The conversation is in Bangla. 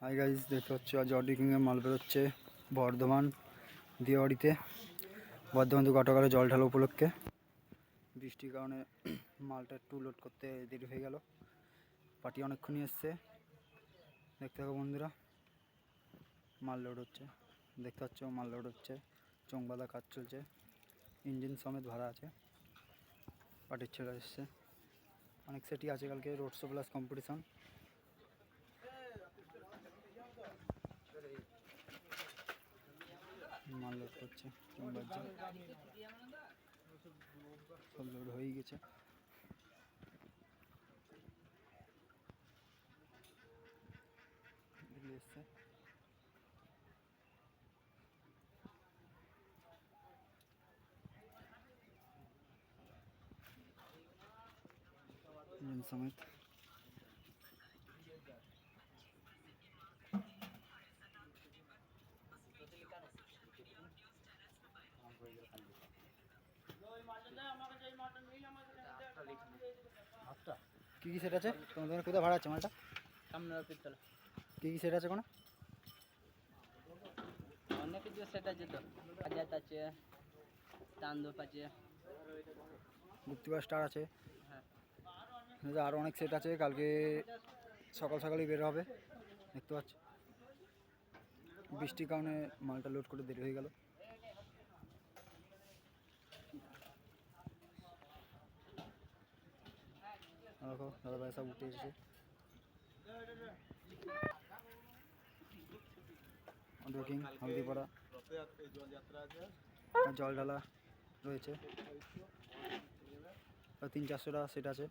হাই গাইজ, দেখতে হচ্ছে আজ অডিকিংয়ে মাল বেরোচ্ছে বর্ধমান দিয়াবাড়িতে। বর্ধমান থেকে গতকালে জল ঢালা উপলক্ষে বৃষ্টির কারণে মালটা একটু লোড করতে দেরি হয়ে গেল। পার্টি অনেকক্ষণই এসছে, দেখতে থাকো বন্ধুরা। মাল লোড হচ্ছে, দেখতে পাচ্ছ মাল লোড হচ্ছে, চোংবাদা কাজ চলছে, ইঞ্জিন সমেত ভাড়া আছে। পার্টির ছেলে এসছে, অনেক সেটই আছে কালকে রোড শো প্লাস কম্পিটিশন। মাল লোড করছে, সব লোড হয়ে গেছে। এসছে ইঞ্জিন সমেত। কি কি সেট আছে তোমাদের? কোথায় ভাড়া আছে মালটা? সামনে পিস্তল কি কি সেট আছে? কোনো অনেক কিছু সেট আছে, তো বাজাজ আছে, তান্দুপ আছে, গুপ্তিবা স্টার আছে, হ্যাঁ আরও অনেক সেট আছে। কালকে সকাল সকালই বের হবে, দেখতে পাচ্ছি। বৃষ্টির কারণে মালটা লোড করে দেরি হয়ে গেল। দেখো দাদা ভাই সব উঠে এসেছে। অডিকিং হলদিপাড়া জল ঢালা রয়েছে, 300-400টা সেট আছে।